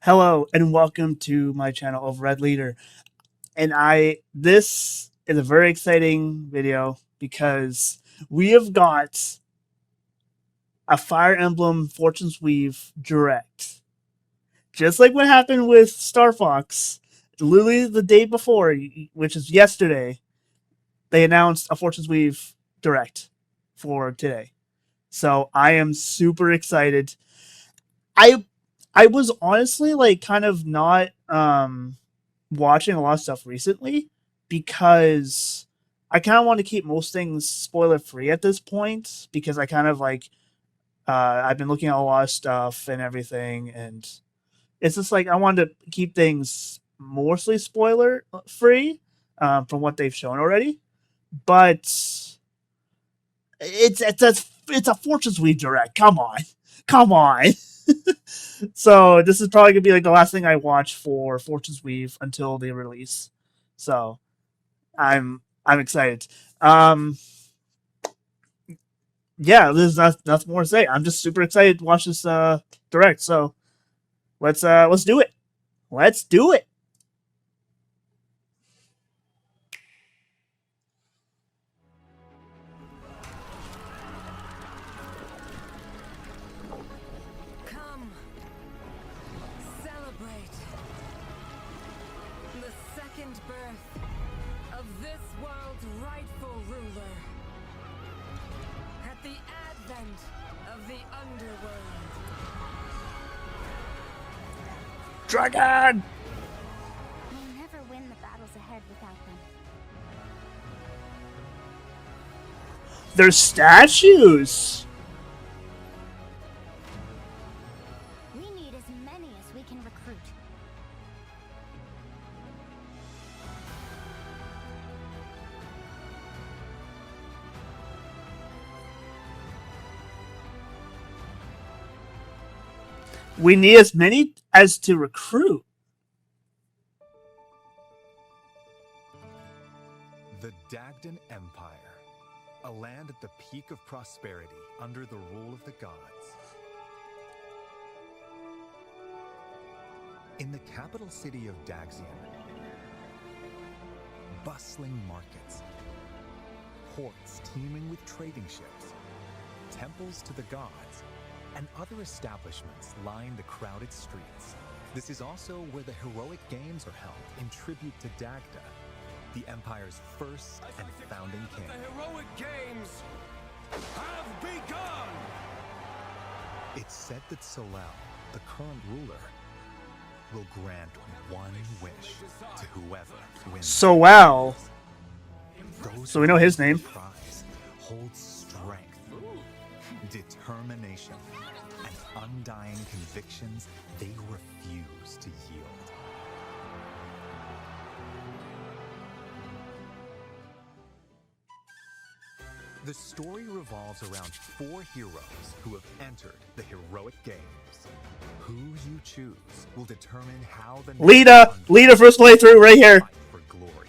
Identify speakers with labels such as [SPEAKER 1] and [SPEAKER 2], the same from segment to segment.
[SPEAKER 1] Hello and welcome to my channel of Red Leader. And this is a very exciting video because we have got a Fire Emblem Fortune's Weave direct. Just like what happened with Star Fox, literally the day before, which is yesterday, they announced a Fortune's Weave direct for today. So I am super excited. I I was honestly like kind of not watching a lot of stuff recently because I kind of want to keep most things spoiler free at this point because I kind of like I've been looking at a lot of stuff and everything, and it's just like I wanted to keep things mostly spoiler free from what they've shown already. But it's a Fortune's Weave direct. Come on. So this is probably gonna be like the last thing I watch for Fortune's Weave until they release. So I'm excited. Um, yeah, there's nothing more to say. I'm just super excited to watch this direct. So let's do it. Let's do it.
[SPEAKER 2] Come, celebrate the second birth of this world's rightful ruler. At the advent of the underworld.
[SPEAKER 1] Dragon.
[SPEAKER 3] We'll never win the battles ahead without them.
[SPEAKER 1] There's statues.
[SPEAKER 3] We need as many as we can recruit.
[SPEAKER 1] We need as many as to recruit.
[SPEAKER 4] The Dagdan Empire, a land at the peak of prosperity under the rule of the gods. In the capital city of Daxian, bustling markets, ports teeming with trading ships, temples to the gods, and other establishments line the crowded streets. This is also where the heroic games are held in tribute to Dagda, the Empire's first and founding king.
[SPEAKER 5] The heroic games have begun!
[SPEAKER 4] It's said that Solel, the current ruler, will grant one wish to whoever wins.
[SPEAKER 1] So well.
[SPEAKER 4] Those
[SPEAKER 1] So we know his
[SPEAKER 4] who win
[SPEAKER 1] name.
[SPEAKER 4] the prize hold strength, determination, and undying convictions they refuse to yield. The story revolves around 4 heroes who have entered the heroic games. Who you choose will determine how the
[SPEAKER 1] Lita first playthrough right here.
[SPEAKER 4] fight for glory.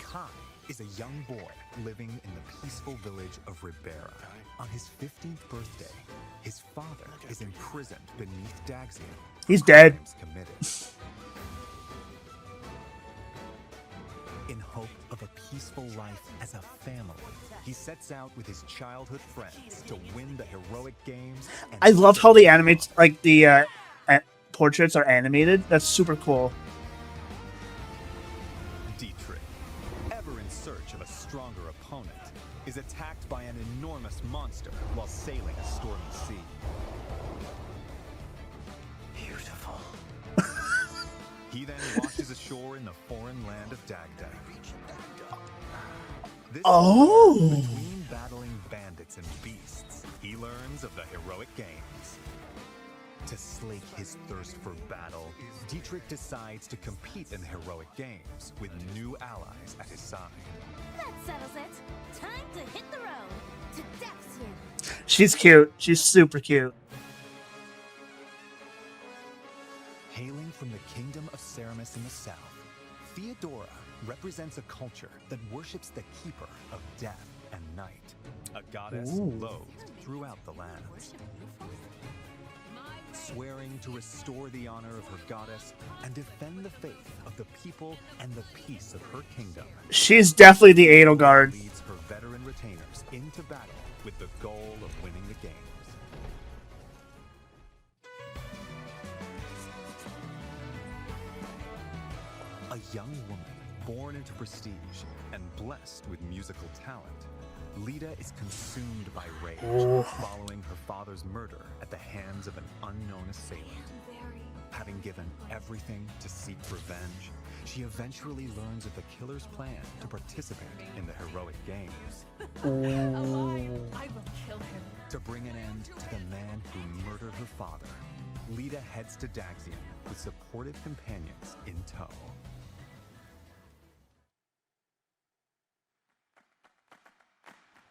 [SPEAKER 4] Kai is a young boy living in the peaceful village of Ribera. On his 15th birthday, his father is imprisoned beneath Daxian.
[SPEAKER 1] He's dead.
[SPEAKER 4] Crimes committed. In hope of a peaceful life as a family, he sets out with his childhood friends to win the heroic games. And
[SPEAKER 1] I love how the animates like the portraits are animated. That's super cool.
[SPEAKER 4] Dietrich, ever in search of a stronger opponent, is attacked by an enormous monster while sailing a stormy sea.
[SPEAKER 1] Beautiful.
[SPEAKER 4] He then washes ashore in the foreign land of Dagda. This
[SPEAKER 1] Oh.
[SPEAKER 4] between battling bandits and beasts, he learns of the heroic games. To slake his thirst for battle, Dietrich decides to compete in the heroic games with new allies at his side.
[SPEAKER 3] That settles it. Time to hit the road. To Daxian.
[SPEAKER 1] She's cute. She's super cute.
[SPEAKER 4] Hailing from the kingdom of Ceramus in the south, Theodora represents a culture that worships the keeper of death and night, a goddess
[SPEAKER 1] Ooh.
[SPEAKER 4] loathed throughout the lands. swearing to restore the honor of her goddess and defend the faith of the people and the peace of her kingdom.
[SPEAKER 1] She's definitely the Edelgard.
[SPEAKER 4] Leads her veteran retainers into battle with the goal of winning the games. A young woman born into prestige and blessed with musical talent, Lita is consumed by rage following her father's murder at the hands of an unknown assailant. Having given everything to seek revenge, she eventually learns of the killer's plan to participate in the heroic games.
[SPEAKER 2] Alive, I will kill him.
[SPEAKER 4] To bring an end to the man who murdered her father, Lita heads to Daxian with supportive companions in tow.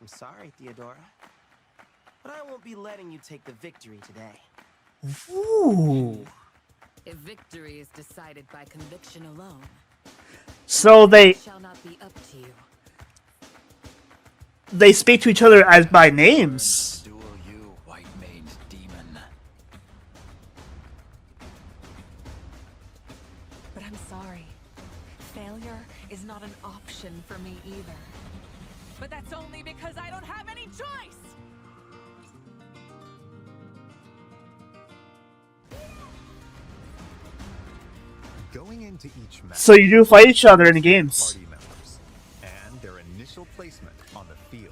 [SPEAKER 6] I'm sorry, Theodora, but I won't be letting you take the victory today.
[SPEAKER 1] Ooh.
[SPEAKER 2] If victory is decided by conviction alone,
[SPEAKER 1] So
[SPEAKER 2] it shall not be up to you.
[SPEAKER 1] they speak to each other as by names.
[SPEAKER 5] Duel you, white-maned demon.
[SPEAKER 2] But I'm sorry. Failure is not an option for me either. But that's only because I don't have any choice!
[SPEAKER 4] Going into each match,
[SPEAKER 1] So you do fight each other in the games.
[SPEAKER 4] party members and their initial placement on the field.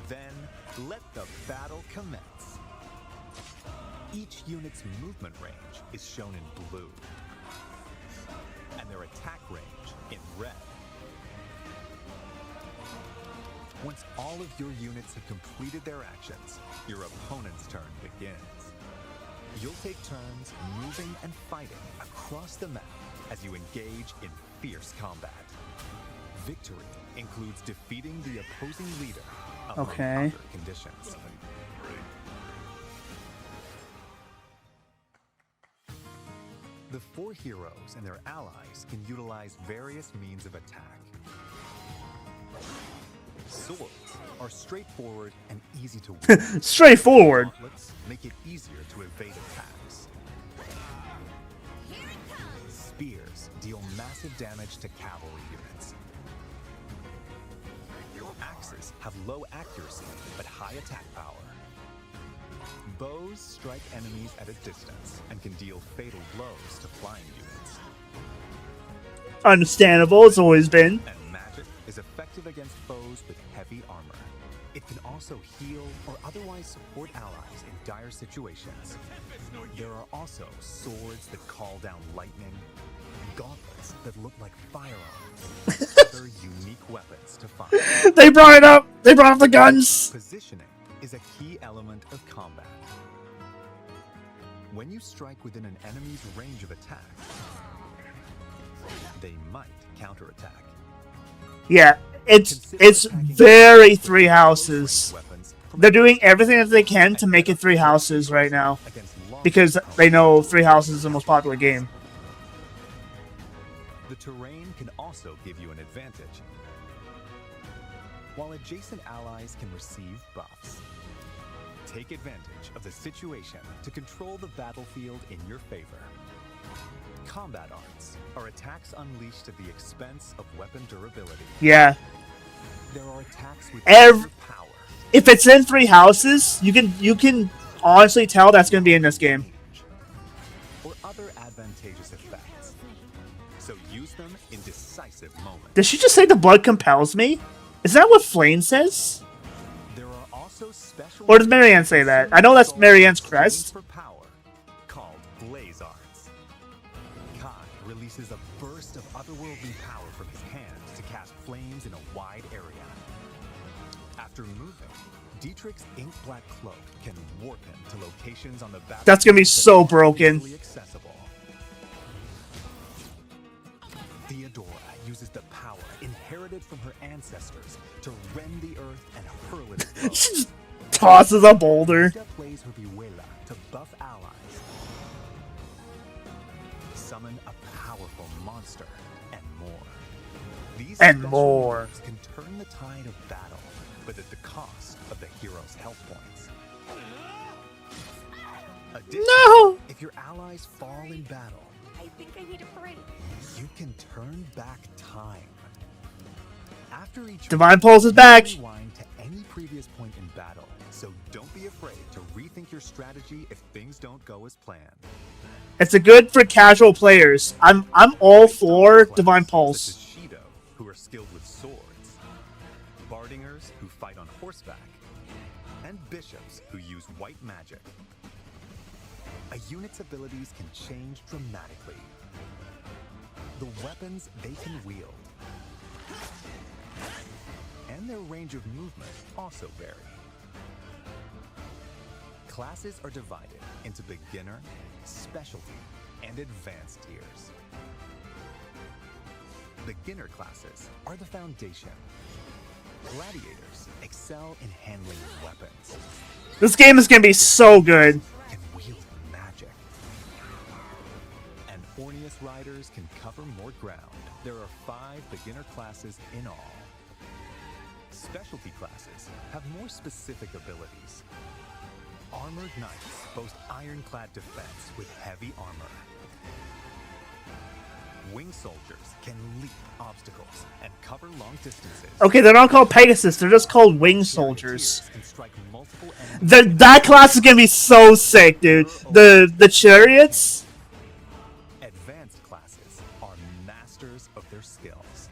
[SPEAKER 4] Then let the battle commence. Each unit's movement range is shown in blue, and their attack range in red. Once all of your units have completed their actions, your opponent's turn begins. You'll take turns moving and fighting across the map as you engage in fierce combat. Victory includes defeating the opposing leader among
[SPEAKER 1] Okay.
[SPEAKER 4] other conditions. The four heroes and their allies can utilize various means of attack. Swords are straightforward and easy to wield.
[SPEAKER 1] Straightforward.
[SPEAKER 4] Gauntlets make it easier to evade attacks.
[SPEAKER 3] Here it comes.
[SPEAKER 4] Spears deal massive damage to cavalry units. Axes have low accuracy but high attack power. Bows strike enemies at a distance and can deal fatal blows to flying units.
[SPEAKER 1] Understandable, it's always been.
[SPEAKER 4] And magic is effective against foes with heavy armor. It can also heal or otherwise support allies in dire situations. There are also swords that call down lightning, gauntlets that look like firearms, and other unique weapons to fight.
[SPEAKER 1] They brought it up. They brought up the guns.
[SPEAKER 4] Positioning is a key element of combat. When you strike within an enemy's range of attack, they might counterattack.
[SPEAKER 1] Yeah, it's very Three Houses. They're doing everything that they can to make it Three Houses right now because they know Three Houses is the most popular game.
[SPEAKER 4] The terrain can also give you an advantage. While adjacent allies can receive buffs, take advantage of the situation to control the battlefield in your favor. Combat arts are attacks unleashed at the expense of weapon durability.
[SPEAKER 1] Yeah.
[SPEAKER 4] There are attacks with
[SPEAKER 1] Ev-
[SPEAKER 4] power.
[SPEAKER 1] If it's in Three Houses, you can honestly tell that's going to be in this game.
[SPEAKER 4] Or other advantageous effects. So use them in decisive moments.
[SPEAKER 1] Did she just say the blood compels me? Is that what Flame says?
[SPEAKER 4] There are also special
[SPEAKER 1] Or does Marianne say that? I know that's Marianne's crest.
[SPEAKER 4] for power called Blaze Arts. Kai releases a burst of otherworldly power from his hands to cast flames in a wide area. After moving, Dietrich's ink black cloak can warp him to locations on the battlefield.
[SPEAKER 1] That's gonna be
[SPEAKER 4] that
[SPEAKER 1] so
[SPEAKER 4] aren't
[SPEAKER 1] broken.
[SPEAKER 4] easily accessible. Theodora uses the power inherited from her ancestors to rend the earth and hurl it at foes.
[SPEAKER 1] She just tosses a boulder.
[SPEAKER 4] Rita plays her Vihuela to buff allies, summon a powerful monster, and more. These
[SPEAKER 1] And
[SPEAKER 4] special
[SPEAKER 1] more.
[SPEAKER 4] moves can turn the tide of battle, but at the cost of the hero's health points. Additionally,
[SPEAKER 1] No!
[SPEAKER 4] if your allies fall in battle,
[SPEAKER 3] I think I need a break.
[SPEAKER 4] you can turn back time. After each
[SPEAKER 1] Divine Pulse is back.
[SPEAKER 4] rewind to any previous point in battle, so don't be afraid to rethink your strategy if things don't go as planned.
[SPEAKER 1] It's a good for casual players. I'm all for
[SPEAKER 4] Class,
[SPEAKER 1] Divine
[SPEAKER 4] such
[SPEAKER 1] Pulse.
[SPEAKER 4] as Shido, who are skilled with swords, Bardingers, who fight on horseback, and Bishops, who use white magic. A unit's abilities can change dramatically. The weapons they can wield and their range of movement also vary. Classes are divided into beginner, specialty, and advanced tiers. Beginner classes are the foundation. Gladiators excel in handling weapons,
[SPEAKER 1] This game is gonna be so good.
[SPEAKER 4] can wield magic, and Orneus riders can cover more ground. There are 5 beginner classes in all. Specialty classes have more specific abilities. Armored knights boast ironclad defense with heavy armor. Wing soldiers can leap obstacles and cover long distances.
[SPEAKER 1] Okay, they're not called Pegasus. They're just called Wing Soldiers.
[SPEAKER 4] Charioteers can strike multiple enemies.
[SPEAKER 1] That class is gonna be so sick, dude. The chariots.
[SPEAKER 4] Advanced classes are masters of their skills.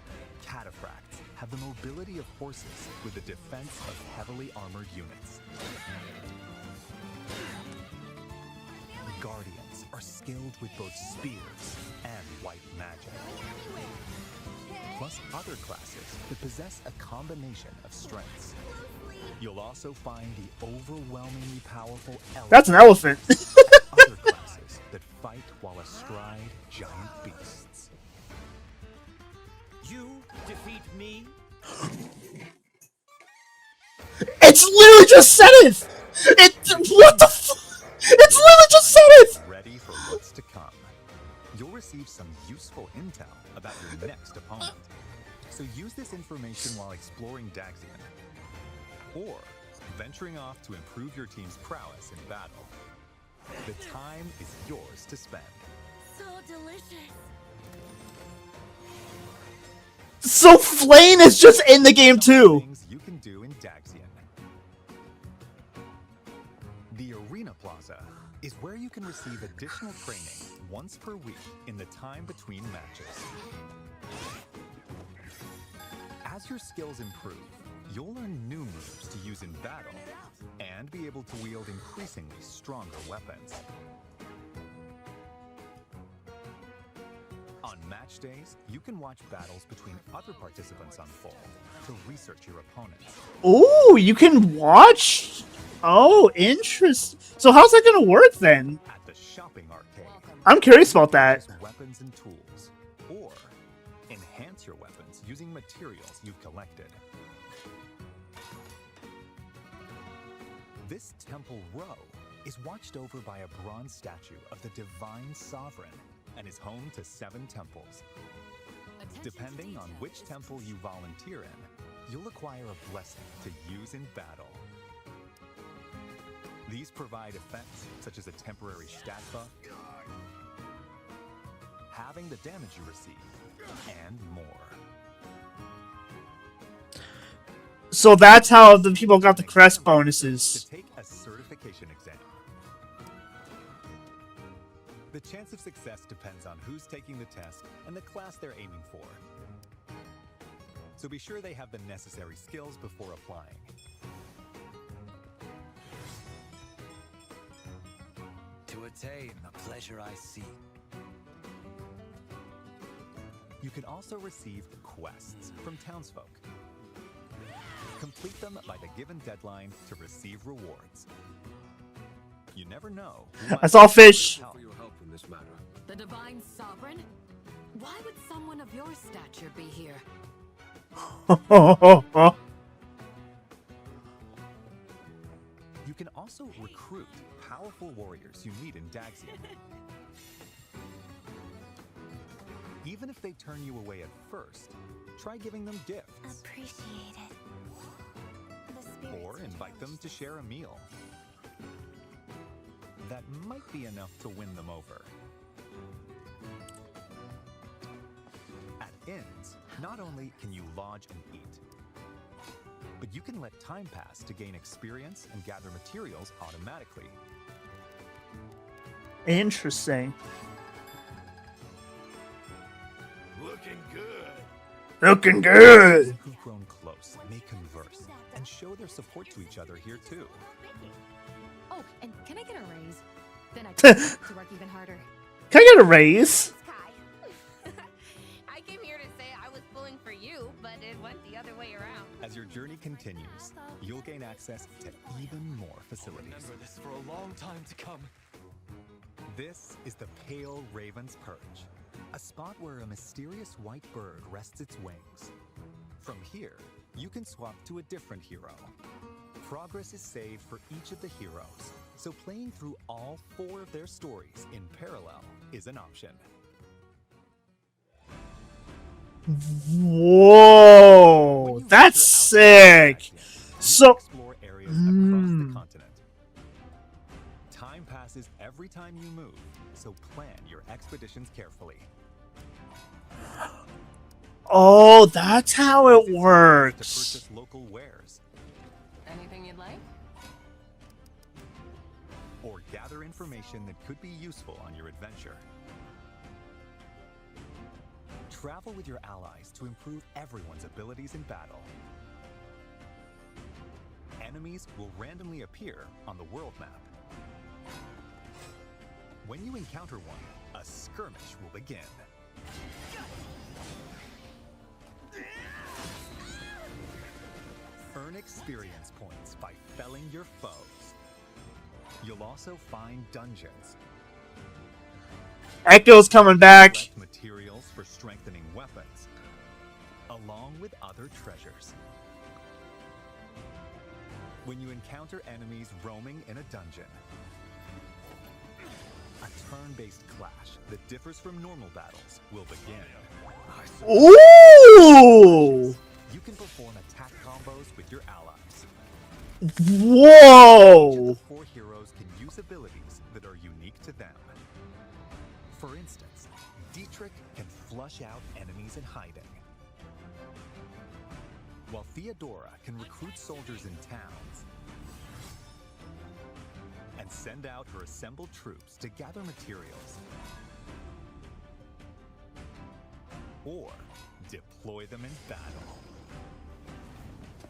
[SPEAKER 4] Cataphracts have the mobility of horses with the defense of heavily armored units. Guardians are skilled with both spears and white magic, plus other classes that possess a combination of strengths. You'll also find the overwhelmingly powerful elephant.
[SPEAKER 1] That's an elephant.
[SPEAKER 4] Other classes that fight while astride giant beasts.
[SPEAKER 6] You defeat me?
[SPEAKER 1] It's literally just said it. What the? It's literally just said it.
[SPEAKER 4] Ready for what's to come. You'll receive some useful intel about your next opponent. So use this information while exploring Daxian, or venturing off to improve your team's prowess in battle. The time is yours to spend.
[SPEAKER 3] So delicious.
[SPEAKER 1] So Flame is just in the game too.
[SPEAKER 4] Things you can do in Daxian. The Arena Plaza is where you can receive additional training once per week in the time between matches. As your skills improve, you'll learn new moves to use in battle and be able to wield increasingly stronger weapons. On match days, you can watch battles between other participants unfold to research your opponents.
[SPEAKER 1] Ooh, you can watch. Oh, interesting. So how's that gonna work then?
[SPEAKER 4] At the shopping arcade,
[SPEAKER 1] I'm curious about that.
[SPEAKER 4] purchase weapons and tools, or enhance your weapons using materials you've collected. This temple row is watched over by a bronze statue of the Divine Sovereign and is home to 7 temples. Depending on which temple you volunteer in, you'll acquire a blessing to use in battle. These provide effects such as a temporary stat buff, halving the damage you receive, and more.
[SPEAKER 1] So that's how the people got the crest bonuses.
[SPEAKER 4] To take a certification exam. The chance of success depends on who's taking the test and the class they're aiming for. So be sure they have the necessary skills before applying.
[SPEAKER 5] To attain the pleasure I seek.
[SPEAKER 4] You can also receive quests from townsfolk. Complete them by the given deadline to receive rewards. You never know.
[SPEAKER 1] I saw fish.
[SPEAKER 7] For your help in this matter.
[SPEAKER 2] The Divine Sovereign? Why would someone of your stature be here?
[SPEAKER 4] You can also recruit powerful warriors you meet in Daxian. Even if they turn you away at first, try giving them gifts.
[SPEAKER 3] Appreciate it. The spirits
[SPEAKER 4] Or invite them to share a meal. that might be enough to win them over. At inns, not only can you lodge and eat, but you can let time pass to gain experience and gather materials automatically.
[SPEAKER 1] Interesting.
[SPEAKER 5] Looking good.
[SPEAKER 1] Looking good.
[SPEAKER 4] Who've grown close may converse and show their support to each other here too.
[SPEAKER 7] Oh, and can I get a raise? Then I can to work even harder.
[SPEAKER 1] Can I get a raise?
[SPEAKER 3] Sky. I came here to say I was pulling for you, but it went the other way around.
[SPEAKER 4] As your journey continues, you'll gain access to even more facilities.
[SPEAKER 5] Remember this for a long time to come.
[SPEAKER 4] This is the Pale Raven's Perch, a spot where a mysterious white bird rests its wings. From here, you can swap to a different hero. Progress is saved for each of the heroes, so playing through all 4 of their stories in parallel is an option.
[SPEAKER 1] Whoa,
[SPEAKER 4] When you
[SPEAKER 1] that's
[SPEAKER 4] venture out into
[SPEAKER 1] sick.
[SPEAKER 4] Galaxia, you
[SPEAKER 1] So,
[SPEAKER 4] explore areas across the continent. Time passes every time you move, so plan your expeditions carefully.
[SPEAKER 1] oh, that's how it
[SPEAKER 4] Visit stores
[SPEAKER 1] works.
[SPEAKER 4] to purchase local wares,
[SPEAKER 2] Anything you'd like?
[SPEAKER 4] or gather information that could be useful on your adventure. Travel with your allies to improve everyone's abilities in battle. Enemies will randomly appear on the world map. When you encounter one, a skirmish will begin. Earn experience points by felling your foes. You'll also find dungeons.
[SPEAKER 1] Echo's coming back.
[SPEAKER 4] Collect materials for strengthening weapons, along with other treasures. When you encounter enemies roaming in a dungeon, a turn-based clash that differs from normal battles will begin.
[SPEAKER 1] Ooh!
[SPEAKER 4] You can perform attack combos with your allies.
[SPEAKER 1] Whoa!
[SPEAKER 4] 4 heroes can use abilities that are unique to them. For instance, Dietrich can flush out enemies in hiding, while Theodora can recruit soldiers in towns and send out her assembled troops to gather materials or deploy them in battle.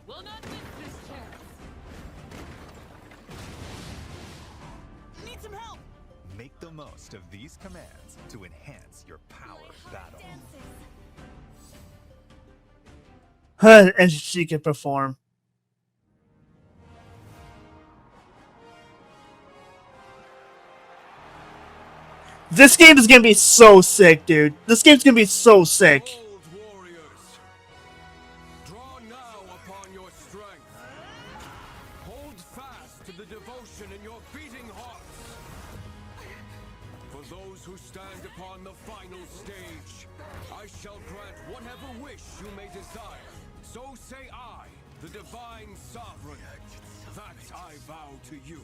[SPEAKER 2] Will not miss this chance.
[SPEAKER 6] Need some help!
[SPEAKER 4] Make the most of these commands to enhance your power battle.
[SPEAKER 1] And she can perform. This game is gonna be so sick, dude. This game's gonna be so sick.
[SPEAKER 8] Old warriors, draw now upon your strength. Hold fast to the devotion in your beating hearts. For those who stand upon the final stage, I shall grant whatever wish you may desire. So say I, the divine sovereign, that I vow to you.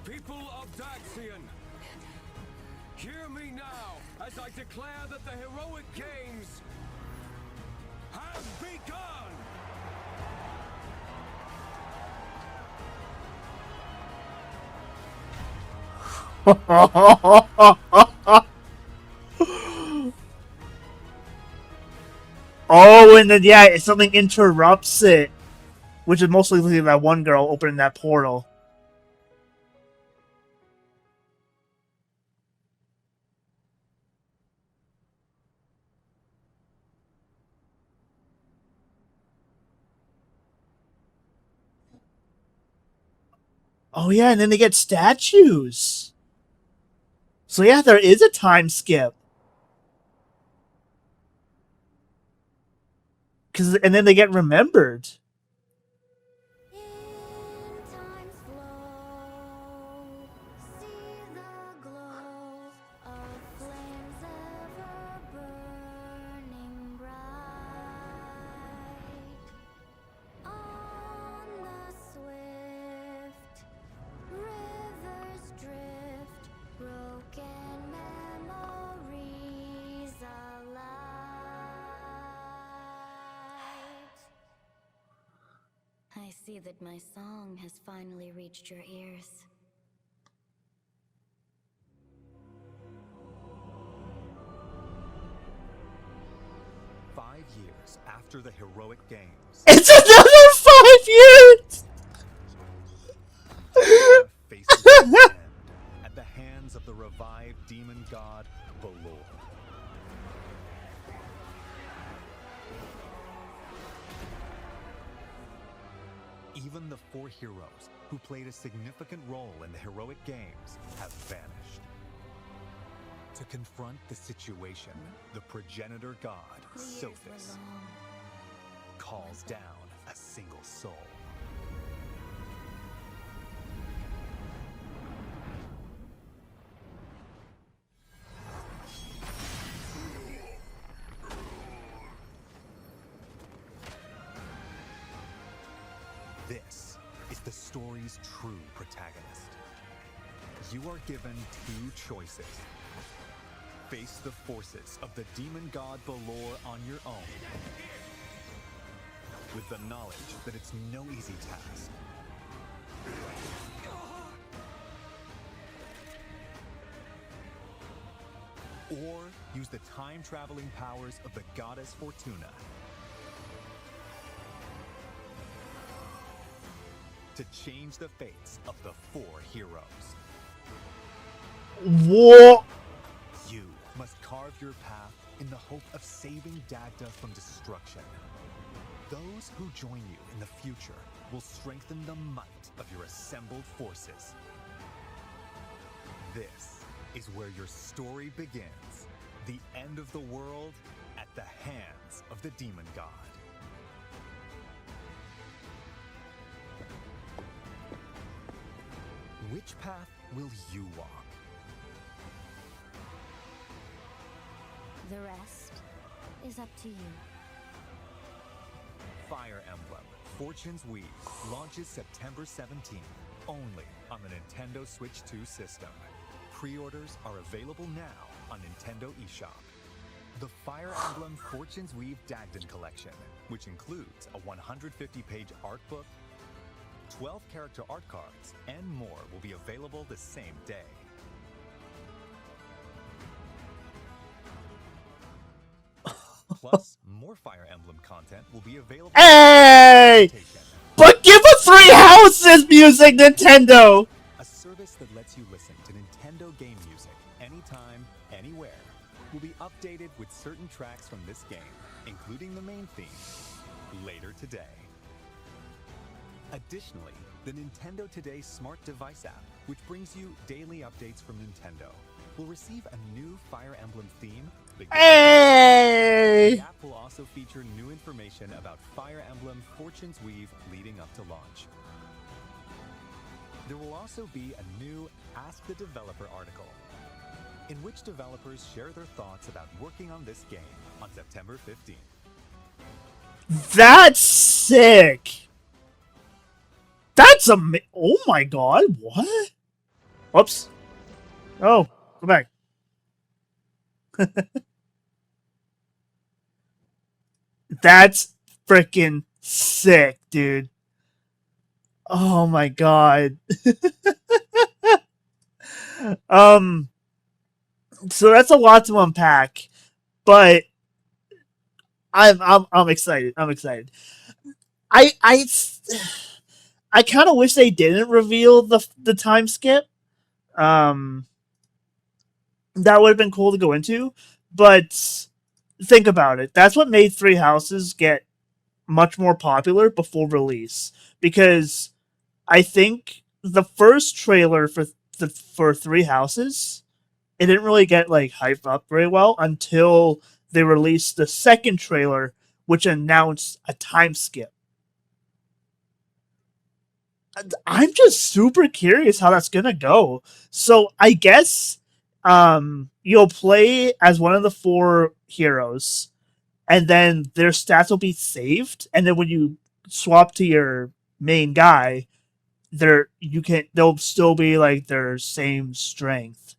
[SPEAKER 8] People of Daxian, hear me now as I declare that the heroic games have begun!
[SPEAKER 1] Oh, and then yeah, if something interrupts it, which is mostly likely that one girl opening that portal. Oh yeah, and then they get statues. So yeah, there is a time skip. And then they get remembered.
[SPEAKER 3] In time's flow, see the glow of flames ever burning bright. On the swift
[SPEAKER 9] see that my song has finally reached your ears.
[SPEAKER 4] Years after the heroic games,
[SPEAKER 1] It's another 5 years!
[SPEAKER 4] faces its end at the hands of the revived demon god Balor. Even the 4 heroes who played a significant role in the heroic games have vanished. To confront the situation, the progenitor god, Sophis, calls down a single soul. This is the story's true protagonist. You are given 2 choices. Face the forces of the demon god Balor on your own, with the knowledge that it's no easy task. Or use the time-traveling powers of the goddess Fortuna to change the fates of the 4 heroes.
[SPEAKER 1] What?
[SPEAKER 4] You must carve your path in the hope of saving Dagda from destruction. Those who join you in the future will strengthen the might of your assembled forces. This is where your story begins. The end of the world at the hands of the demon god. Which path will you walk?
[SPEAKER 9] The rest is up to you.
[SPEAKER 4] Fire Emblem Fortune's Weave launches September 17th, only on the Nintendo Switch 2 system. Pre-orders are available now on Nintendo eShop. The Fire Emblem Fortune's Weave Dagden Collection, which includes a 150-page art book, 12 character art cards, and more, will be available the same day. Plus, more Fire Emblem content will be available.
[SPEAKER 1] Hey! But give us 3 houses music, Nintendo!
[SPEAKER 4] A service that lets you listen to Nintendo game music anytime, anywhere, will be updated with certain tracks from this game, including the main theme, later today. Additionally, the Nintendo Today smart device app, which brings you daily updates from Nintendo, will receive a new Fire Emblem theme.
[SPEAKER 1] Hey!
[SPEAKER 4] The app will also feature new information about Fire Emblem Fortune's Weave leading up to launch. There will also be a new Ask the Developer article, in which developers share their thoughts about working on this game on September 15th.
[SPEAKER 1] That's sick! That's oh my god, what? Whoops. Oh, go back. That's freaking sick, dude. Oh my god. So that's a lot to unpack, but I'm excited. I'm excited. I kind of wish they didn't reveal the time skip. That would have been cool to go into, but think about it. That's what made Three Houses get much more popular before release, because I think the first trailer for Three Houses, it didn't really get like hyped up very well until they released the second trailer, which announced a time skip. I'm just super curious how that's gonna go. So I guess you'll play as one of the 4 heroes, and then their stats will be saved, and then when you swap to your main guy, they'll still be like their same strength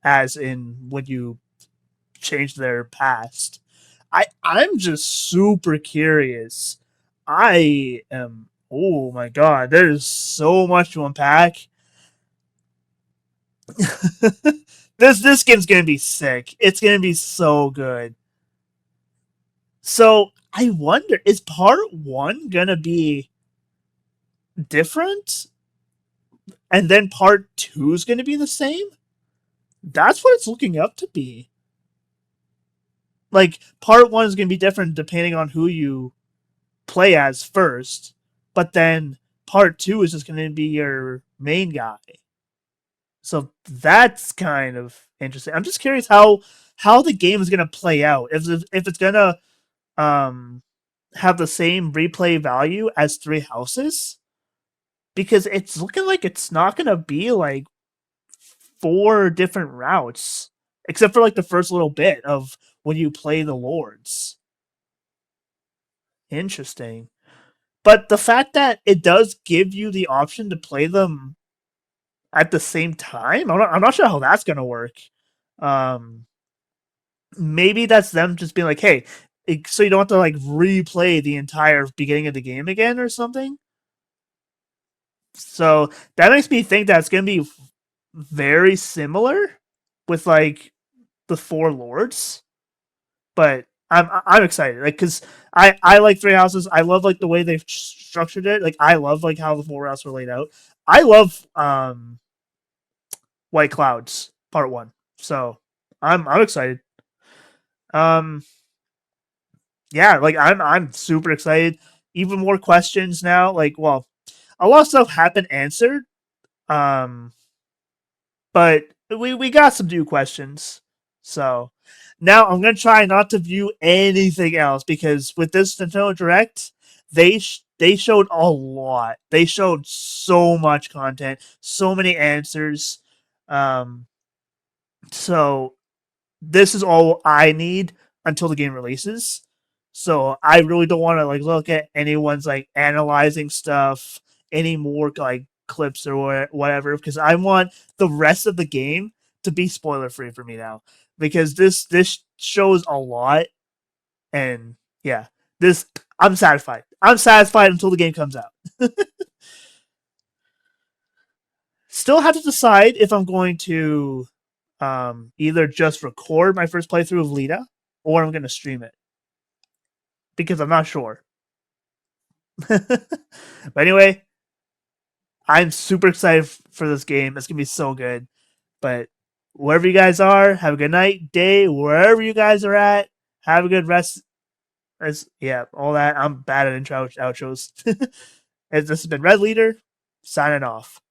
[SPEAKER 1] as in when you change their past. I'm just super curious. I am Oh my god, there's so much to unpack. This game's gonna be sick. It's gonna be so good. So I wonder, is part one gonna be different? And then part two is gonna be the same? That's what it's looking up to be. Like, part one is gonna be different depending on who you play as first, but then part two is just gonna be your main guy. So that's kind of interesting. I'm just curious how the game is gonna play out. If it's gonna um have the same replay value as Three Houses, because it's looking like it's not gonna be like four different routes, except for like the first little bit of when you play the lords. Interesting. But the fact that it does give you the option to play them at the same time, I'm not sure how that's gonna work. Um, Maybe that's them just being like, hey, so you don't have to like replay the entire beginning of the game again or something. So that makes me think that it's gonna be very similar with like the four lords. But I'm excited, like, because I like Three Houses. I love like the way they've structured it. Like I love like how the four routes were laid out. I love White Clouds Part One. So I'm excited. Um, yeah, like I'm super excited. Even more questions now. Like, well, a lot of stuff have been answered. Um, but we got some new questions. So now I'm gonna try not to view anything else because with this Nintendo Direct, they showed a lot. They showed so much content, so many answers. Um, so this is all I need until the game releases. So I really don't want to like look at anyone's like analyzing stuff, any more like clips or whatever, because I want the rest of the game to be spoiler free for me now. Because this shows a lot, and yeah, this I'm satisfied. I'm satisfied until the game comes out. Still have to decide if I'm going to either just record my first playthrough of Lita or I'm going to stream it because I'm not sure. But anyway, I'm super excited for this game. It's going to be so good. But wherever you guys are, have a good night, day, wherever you guys are at. Have a good rest. Yeah, all that. I'm bad at intro outros. This has been Red Leader, signing off.